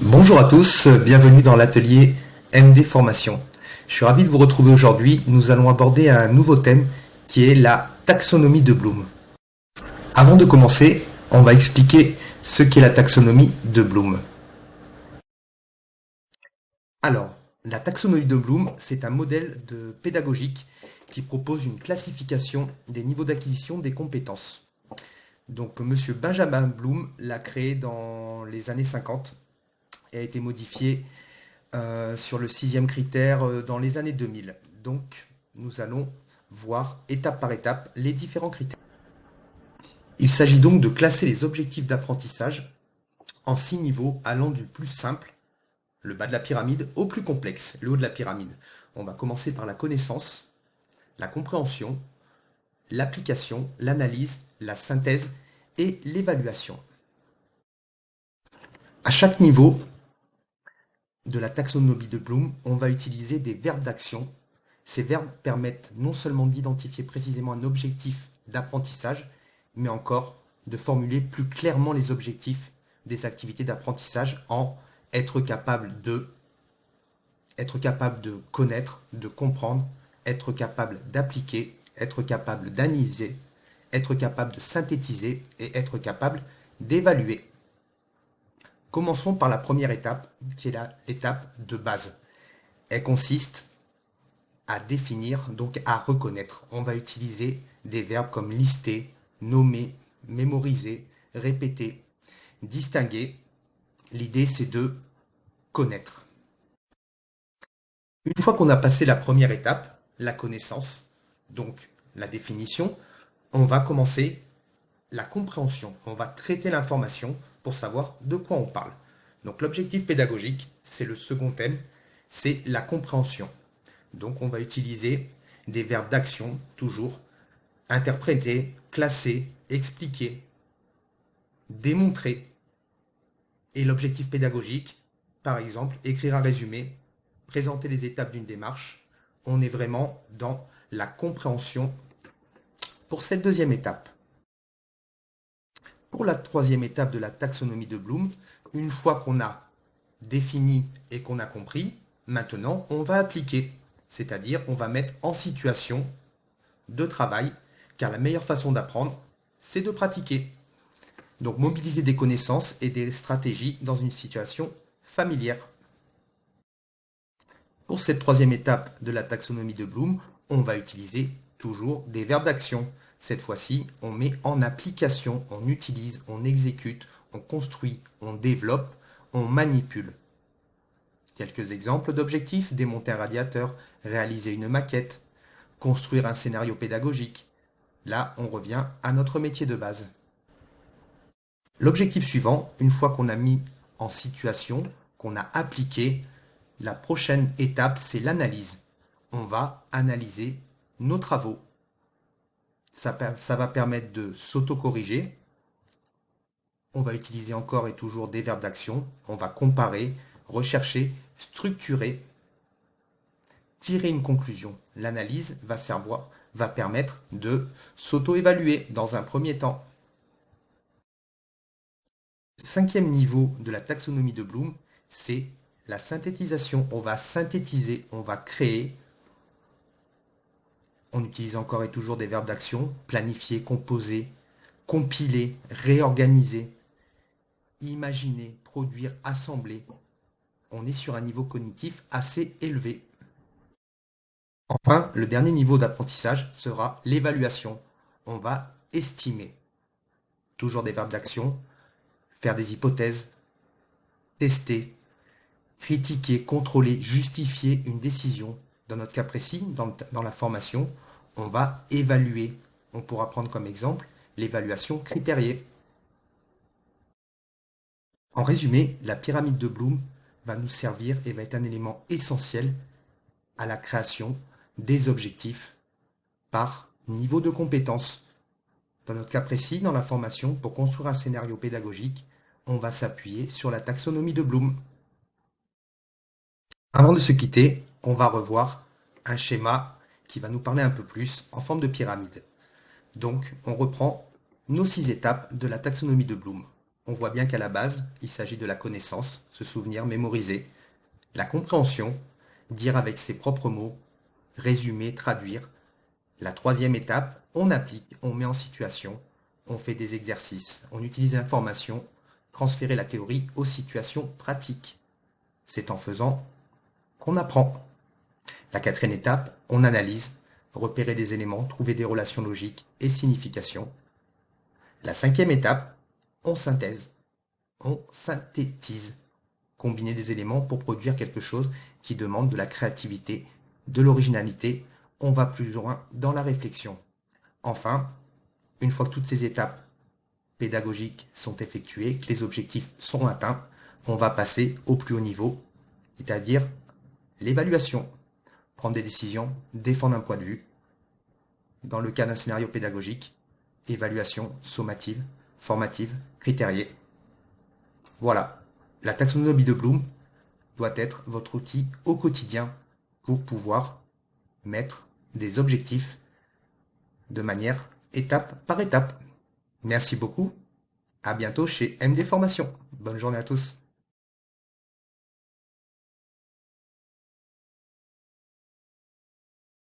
Bonjour à tous, bienvenue dans l'atelier MD Formation. Je suis ravi de vous retrouver aujourd'hui. Nous allons aborder un nouveau thème qui est la taxonomie de Bloom. Avant de commencer, on va expliquer ce qu'est la taxonomie de Bloom. Alors, la taxonomie de Bloom, c'est un modèle pédagogique qui propose une classification des niveaux d'acquisition des compétences. Donc, Monsieur Benjamin Bloom l'a créé dans les années 50 et a été modifié sur le sixième critère dans les années 2000. Donc, nous allons voir étape par étape les différents critères. Il s'agit donc de classer les objectifs d'apprentissage en 6 niveaux allant du plus simple, le bas de la pyramide, au plus complexe, le haut de la pyramide. On va commencer par la connaissance, la compréhension, l'application, l'analyse, la synthèse et l'évaluation. À chaque niveau de la taxonomie de Bloom, on va utiliser des verbes d'action. Ces verbes permettent non seulement d'identifier précisément un objectif d'apprentissage, mais encore de formuler plus clairement les objectifs des activités d'apprentissage en être capable de connaître, de comprendre, être capable d'appliquer, être capable d'analyser, être capable de synthétiser et être capable d'évaluer. Commençons par la première étape, qui est l'étape de base. Elle consiste à définir, donc à reconnaître. On va utiliser des verbes comme lister, nommer, mémoriser, répéter, distinguer. L'idée, c'est de connaître. Une fois qu'on a passé la première étape, la connaissance, donc la définition, on va commencer la compréhension. On va traiter l'information pour savoir de quoi on parle. Donc l'objectif pédagogique, c'est le second thème, c'est la compréhension. Donc on va utiliser des verbes d'action, toujours, interpréter, classer, expliquer, démontrer. Et l'objectif pédagogique, par exemple, écrire un résumé, présenter les étapes d'une démarche. On est vraiment dans la compréhension pour cette deuxième étape. Pour la troisième étape de la taxonomie de Bloom, une fois qu'on a défini et qu'on a compris, maintenant on va appliquer, c'est-à-dire on va mettre en situation de travail, car la meilleure façon d'apprendre, c'est de pratiquer. Donc mobiliser des connaissances et des stratégies dans une situation familière. Pour cette troisième étape de la taxonomie de Bloom, on va utiliser toujours des verbes d'action. Cette fois-ci, on met en application, on utilise, on exécute, on construit, on développe, on manipule. Quelques exemples d'objectifs: démonter un radiateur, réaliser une maquette, construire un scénario pédagogique. Là, on revient à notre métier de base. L'objectif suivant, une fois qu'on a mis en situation, qu'on a appliqué, la prochaine étape, c'est l'analyse. On va analyser nos travaux. Ça va permettre de s'auto-corriger. On va utiliser encore et toujours des verbes d'action. On va comparer, rechercher, structurer, tirer une conclusion. L'analyse va permettre de s'auto-évaluer dans un premier temps. Le cinquième niveau de la taxonomie de Bloom, c'est la synthétisation. On va synthétiser, on va créer. On utilise encore et toujours des verbes d'action: planifier, composer, compiler, réorganiser, imaginer, produire, assembler. On est sur un niveau cognitif assez élevé. Enfin, le dernier niveau d'apprentissage sera l'évaluation. On va estimer. Toujours des verbes d'action: faire des hypothèses, tester, critiquer, contrôler, justifier une décision. Dans notre cas précis, dans la formation, on va évaluer. On pourra prendre comme exemple l'évaluation critériée. En résumé, la pyramide de Bloom va nous servir et va être un élément essentiel à la création des objectifs par niveau de compétence. Dans notre cas précis, dans la formation, pour construire un scénario pédagogique, on va s'appuyer sur la taxonomie de Bloom. Avant de se quitter, on va revoir un schéma qui va nous parler un peu plus en forme de pyramide. Donc, on reprend nos 6 étapes de la taxonomie de Bloom. On voit bien qu'à la base, il s'agit de la connaissance, se souvenir, mémoriser, la compréhension, dire avec ses propres mots, résumer, traduire. La troisième étape, on applique, on met en situation, on fait des exercices, on utilise l'information, transférer la théorie aux situations pratiques. C'est en faisant qu'on apprend. La quatrième étape, on analyse, repérer des éléments, trouver des relations logiques et significations. La cinquième étape, on synthèse, on synthétise, combiner des éléments pour produire quelque chose qui demande de la créativité, de l'originalité. On va plus loin dans la réflexion. Enfin, une fois que toutes ces étapes pédagogiques sont effectuées, que les objectifs sont atteints, on va passer au plus haut niveau, c'est-à-dire l'évaluation. Prendre des décisions, défendre un point de vue. Dans le cas d'un scénario pédagogique, évaluation sommative, formative, critériée. Voilà, la taxonomie de Bloom doit être votre outil au quotidien pour pouvoir mettre des objectifs de manière étape par étape. Merci beaucoup. À bientôt chez MD Formation. Bonne journée à tous.